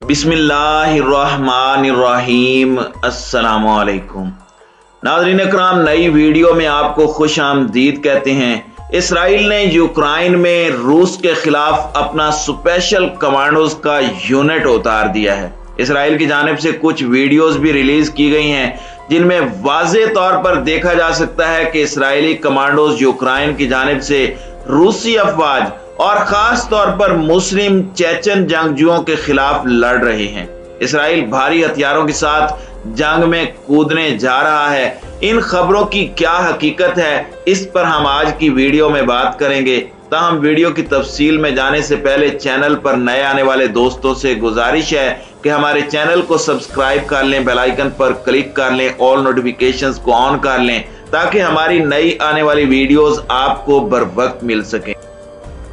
बिस्मिल्लाहिर्रहमानिर्रहीम। अस्सलामुअलैकुम नाज़रीन इकराम, नई वीडियो में आपको खुश आमदीद कहते हैं। इसराइल ने यूक्रेन में रूस के खिलाफ अपना स्पेशल कमांडोज का यूनिट उतार दिया है। इसराइल की जानिब से कुछ वीडियोस भी रिलीज की गई हैं जिनमें वाज़े तौर पर देखा जा सकता है कि इसराइली कमांडोज यूक्रेन की जानिब से रूसी अफवाज और खास तौर पर मुस्लिम चेचन जंगजुओं के खिलाफ लड़ रहे हैं। इसराइल भारी हथियारों के साथ जंग में कूदने जा रहा है। इन खबरों की क्या हकीकत है, इस पर हम आज की वीडियो में बात करेंगे। ताहम वीडियो की तफसील में जाने से पहले चैनल पर नए आने वाले दोस्तों से गुजारिश है कि हमारे चैनल को सब्सक्राइब कर लें, बेल आइकन पर क्लिक कर लें, ऑल नोटिफिकेशंस को ऑन कर लें ताकि हमारी नई आने वाली वीडियोस आपको बर वक्त मिल सके।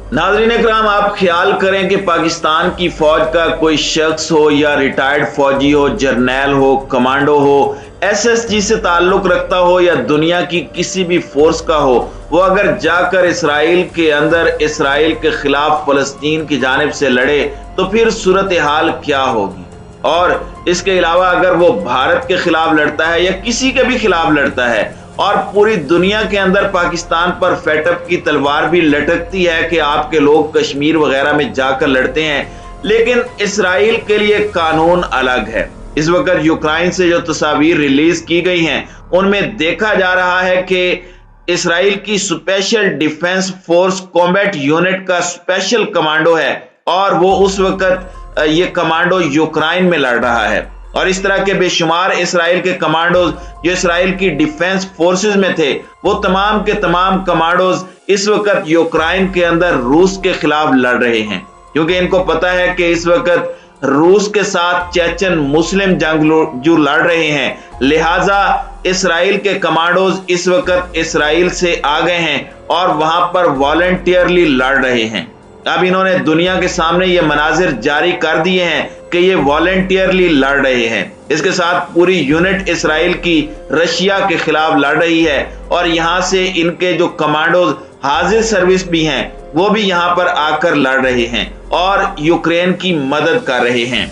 नाज़रीन इकराम, आप ख्याल करें कि पाकिस्तान की फौज का कोई शख्स हो या रिटायर्ड फौजी हो, जर्नैल हो, कमांडो हो, एसएसजी से ताल्लुक रखता हो या दुनिया की किसी भी फोर्स का हो, वो अगर जाकर इसराइल के अंदर इसराइल के खिलाफ फलस्तीन की जानिब से लड़े तो फिर सूरत हाल क्या होगी। और इसके अलावा अगर वो भारत के खिलाफ लड़ता है या किसी के भी खिलाफ लड़ता है और पूरी दुनिया के अंदर पाकिस्तान पर फेटअप की तलवार भी लटकती है कि आपके लोग कश्मीर वगैरह में जाकर लड़ते हैं, लेकिन इसराइल के लिए कानून अलग है। इस वक्त यूक्रेन से जो तस्वीर रिलीज की गई हैं उनमें देखा जा रहा है कि इसराइल की special defence force combat unit का स्पेशल कमांडो है और वो उस वक्त ये कमांडो यूक्रेन में लड़ रहा है। और इस तरह के बेशुमार इसराइल के कमांडोज जो इसराइल की डिफेंस फोर्सेस में थे, वो तमाम के तमाम कमांडोज इस वक्त यूक्रेन के अंदर रूस के खिलाफ लड़ रहे हैं, क्योंकि इनको पता है कि इस वक्त रूस के साथ चेचन मुस्लिम जंगजू लड़ रहे हैं। लिहाजा इसराइल के कमांडोज इस वक्त इसराइल से आ गए हैं और वहां पर वॉलंटियरली लड़ रहे हैं। अब इन्होंने दुनिया के सामने ये मनाजिर जारी कर दिए हैं कि ये वॉलंटियरली लड़ रहे हैं। इसके साथ पूरी यूनिट इसराइल की रशिया के खिलाफ लड़ रही है और यहाँ से इनके जो कमांडोज हाजिर सर्विस भी हैं वो भी यहाँ पर आकर लड़ रहे हैं और यूक्रेन की मदद कर रहे हैं।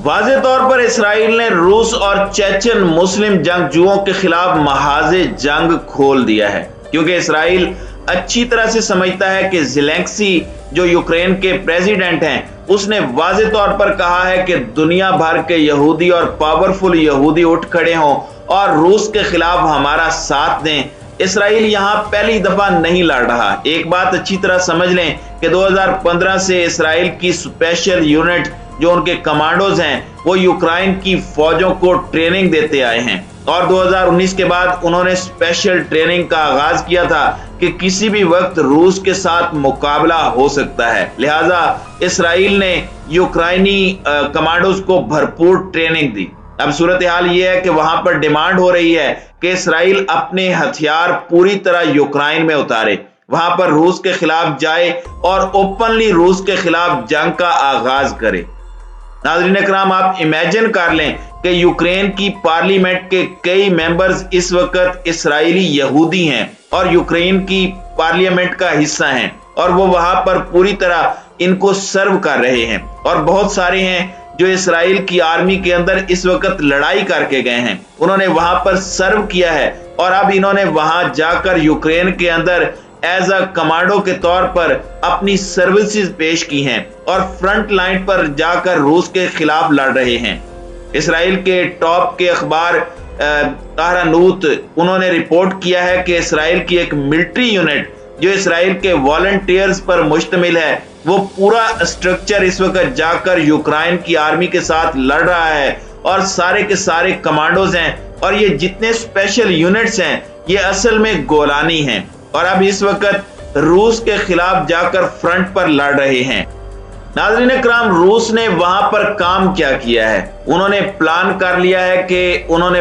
वाज़े तौर पर इसराइल ने रूस और चेचन मुस्लिम जंगजुओं के खिलाफ महाज़े जंग खोल दिया है, क्योंकि इसराइल अच्छी तरह से समझता है कि ज़ेलेंस्की जो यूक्रेन के प्रेसिडेंट हैं, उसने वाज़े तौर पर कहा है कि दुनिया भर के यहूदी और पावरफुल यहूदी उठ खड़े हों और रूस के खिलाफ हमारा साथ दें। इसराइल यहाँ पहली दफा नहीं लड़ रहा। एक बात अच्छी तरह समझ लें कि 2015 से इसराइल की स्पेशल यूनिट जो उनके कमांडोज हैं वो यूक्रेन की फौजों को ट्रेनिंग देते आए हैं और 2019 के बाद उन्होंने स्पेशल ट्रेनिंग का आगाज किया था कि किसी भी वक्त रूस के साथ मुकाबला हो सकता है। लिहाजा इसराइल ने यूक्रेनी कमांडोज को भरपूर ट्रेनिंग दी। अब सूरत हाल ये है कि वहां पर डिमांड हो रही है कि इसराइल अपने हथियार पूरी तरह यूक्रेन में उतारे, वहां पर रूस के खिलाफ जाए और ओपनली रूस के खिलाफ जंग का आगाज करे। नाज़रीन इकराम, आप इमेजिन कर लें कि यूक्रेन की पार्लियामेंट के कई मेंबर्स इस वक्त इसराइली यहूदी हैं और यूक्रेन की पार्लियामेंट का हिस्सा हैं और वो वहां पर पूरी तरह इनको सर्व कर रहे हैं और बहुत सारे हैं जो इसराइल की आर्मी के अंदर इस वक्त लड़ाई करके गए हैं, उन्होंने वहां पर सर्व किया है और अब इन्होंने वहां जाकर यूक्रेन के अंदर एज अ कमांडो के तौर पर अपनी सर्विसेज पेश की हैं और फ्रंट लाइन पर जाकर रूस के खिलाफ लड़ रहे हैं। इसराइल के टॉप के अखबार ताहरानूत उन्होंने रिपोर्ट किया है कि इसराइल की एक मिलिट्री यूनिट जो इसराइल के वॉलंटियर्स पर मुश्तमिल है, वो पूरा स्ट्रक्चर इस वक्त जाकर यूक्रेन की आर्मी के साथ लड़ रहा है और सारे के सारे कमांडोज हैं और ये जितने स्पेशल यूनिट्स हैं ये असल में गोलानी हैं और अब इस वक्त रूस के खिलाफ जाकर फ्रंट पर लड़ रहे हैं। नाज़रीन इकराम, रूस ने वहां पर काम क्या किया है, उन्होंने प्लान कर लिया है कि उन्होंने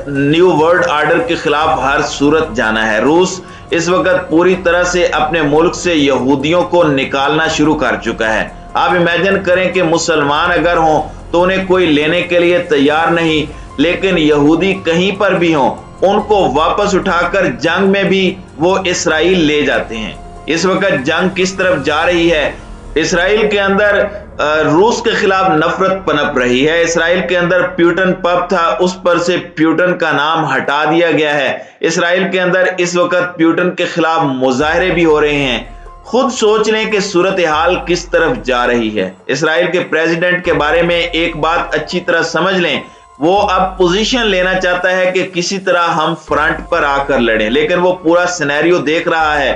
न्यू वर्ल्ड ऑर्डर के खिलाफ हर सूरत जाना है। रूस इस वक्त पूरी तरह से अपने मुल्क से यहूदियों को निकालना शुरू कर चुका है। आप इमेजिन करें कि मुसलमान अगर हों तो उन्हें कोई लेने के लिए तैयार नहीं, लेकिन यहूदी कहीं पर भी हों उनको वापस उठाकर जंग में भी वो इसराइल ले जाते हैं। इस वक्त जंग किस तरफ जा रही है, इसराइल के अंदर रूस के खिलाफ नफरत पनप रही है। इसराइल के अंदर प्यूटन पब था, उस पर से प्यूटन का नाम हटा दिया गया है। इसराइल के अंदर इस वक्त प्यूटन के खिलाफ मुजाहरे भी हो रहे हैं। खुद सोच लें कि सूरत हाल किस तरफ जा रही है। इसराइल के प्रेसिडेंट के बारे में एक बात अच्छी तरह समझ लें, वो अब पोजीशन लेना चाहता है कि किसी तरह हम फ्रंट पर आकर लड़ें, लेकिन वो पूरा सिनेरियो देख रहा है।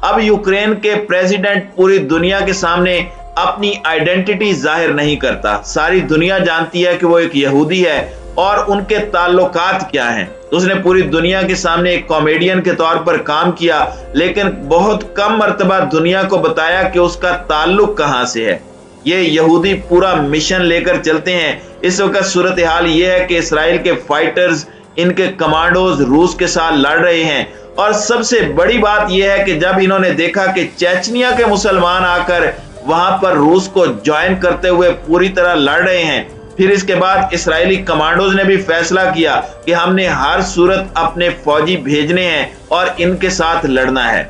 अब यूक्रेन के प्रेसिडेंट पूरी दुनिया के सामने अपनी आइडेंटिटी जाहिर नहीं करता। सारी दुनिया जानती है कि वो एक यहूदी है और उनके ताल्लुकात क्या हैं। उसने पूरी दुनिया के सामने एक कॉमेडियन के तौर पर काम किया, लेकिन बहुत कम मर्तबा दुनिया को बताया कि उसका ताल्लुक कहां से है। ये यहूदी पूरा मिशन लेकर चलते हैं। इस वक्त सूरत हाल ये है कि इसराइल के फाइटर्स, इनके कमांडोज रूस के साथ लड़ रहे हैं। और सबसे बड़ी बात यह है कि जब इन्होंने देखा कि चेचनिया के मुसलमान आकर वहां पर रूस को ज्वाइन करते हुए पूरी तरह लड़ रहे हैं, फिर इसके बाद इसराइली कमांडोज ने भी फैसला किया कि हमने हर सूरत अपने फौजी भेजने हैं और इनके साथ लड़ना है।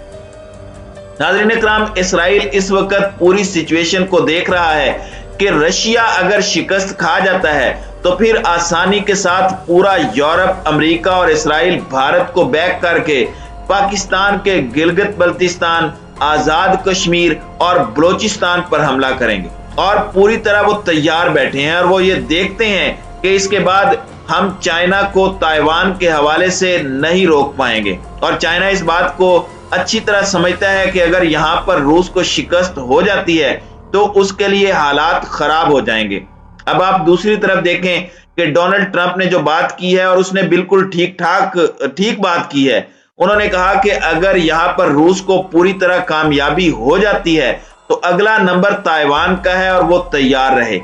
नाज़रीन इकराम, इसराइल इस वक्त पूरी सिचुएशन को देख रहा है कि रशिया अगर शिकस्त खा जाता है तो फिर आसानी के साथ पूरा यूरोप, अमेरिका और इसराइल भारत को बैक करके पाकिस्तान के गिलगित बल्तिस्तान, आजाद कश्मीर और बलोचिस्तान पर हमला करेंगे। और पूरी तरह वो तैयार बैठे हैं और वो ये देखते हैं कि इसके बाद हम चाइना को ताइवान के हवाले से नहीं रोक पाएंगे। और चाइना इस बात को अच्छी तरह समझता है कि अगर यहां पर रूस को शिकस्त हो जाती है तो उसके लिए हालात खराब हो जाएंगे। अब आप दूसरी तरफ देखें कि डोनाल्ड ट्रंप ने जो बात की है, और उसने बिल्कुल ठीक बात की है। उन्होंने कहा कि अगर यहां पर रूस को पूरी तरह कामयाबी हो जाती है तो अगला नंबर ताइवान का है और वो तैयार रहे।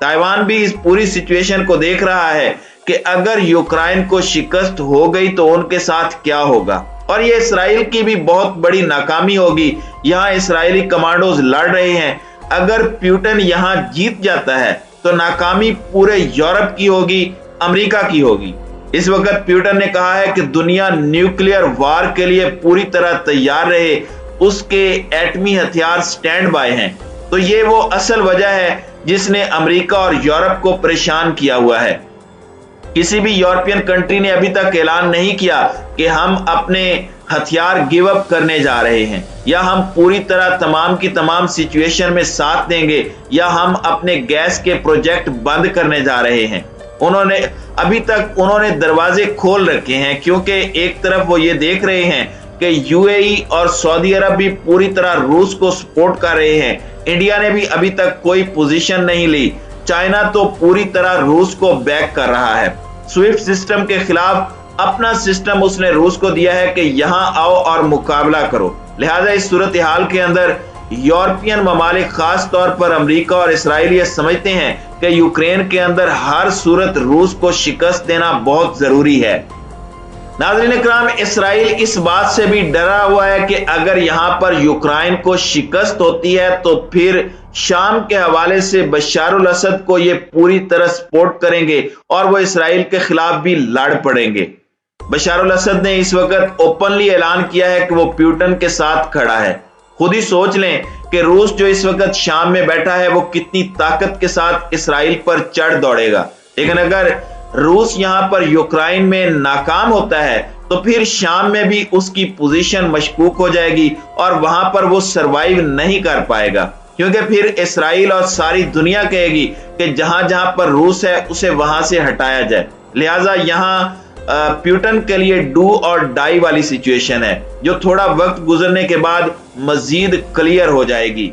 ताइवान भी इस पूरी सिचुएशन को देख रहा है कि अगर यूक्रेन को शिकस्त हो गई तो उनके साथ क्या होगा, और ये इसराइल की भी बहुत बड़ी नाकामी होगी। यहां इसराइली कमांडोज लड़ रहे हैं। अगर प्यूटन यहां जीत जाता है तो नाकामी पूरे यूरोप की होगी, अमेरिका की होगी। इस वक्त प्यूटन ने कहा है कि दुनिया न्यूक्लियर वार के लिए पूरी तरह तैयार रहे, उसके एटमी हथियार स्टैंड बाय हैं। तो ये वो असल वजह है जिसने अमेरिका और यूरोप को परेशान किया हुआ है। किसी भी यूरोपियन कंट्री ने अभी तक ऐलान नहीं किया कि हम अपने हथियार गिव अप करने जा रहे हैं, या हम पूरी तरह तमाम की तमाम सिचुएशन में साथ देंगे, या हम अपने गैस के प्रोजेक्ट बंद करने जा रहे हैं। अभी तक उन्होंने दरवाजे खोल रखे हैं, क्योंकि एक तरफ वो ये देख रहे हैं कि यूएई और सऊदी अरब भी पूरी तरह रूस को सपोर्ट कर रहे हैं। इंडिया ने भी अभी तक कोई पोजीशन नहीं ली। चाइना तो पूरी तरह रूस को बैक कर रहा है। स्विफ्ट सिस्टम के खिलाफ अपना सिस्टम उसने रूस को दिया है कि यहां आओ और मुकाबला करो। लिहाजा इस सूरत हाल के अंदर यूरोपियन ममालिक, खास तौर पर अमेरिका और इसराइल, ये समझते हैं कि यूक्रेन के अंदर हर सूरत रूस को शिकस्त देना बहुत जरूरी है। नाज़रीन इकराम, इसराइल इस बात से भी डरा हुआ है कि अगर यहां पर यूक्रेन को शिकस्त होती है तो फिर शाम के हवाले से बशार अल असद को ये पूरी तरह सपोर्ट करेंगे और वो इसराइल के खिलाफ भी लड़ पड़ेंगे। बशार अल असद ने इस वक्त ओपनली ऐलान किया है कि वो प्यूटन के साथ खड़ा है। खुद ही सोच लें कि रूस जो इस वक्त शाम में बैठा है वो कितनी ताकत के साथ इसराइल पर चढ़ दौड़ेगा। लेकिन अगर रूस यहां पर यूक्रेन में नाकाम होता है तो फिर शाम में भी उसकी पोजीशन मशकूक हो जाएगी और वहां पर वो सरवाइव नहीं कर पाएगा, क्योंकि फिर इसराइल और सारी दुनिया कहेगी कि जहां जहां पर रूस है उसे वहां से हटाया जाए। लिहाजा यहां प्यूटन के लिए डू और डाई वाली सिचुएशन है, जो थोड़ा वक्त गुजरने के बाद मजीद क्लियर हो जाएगी।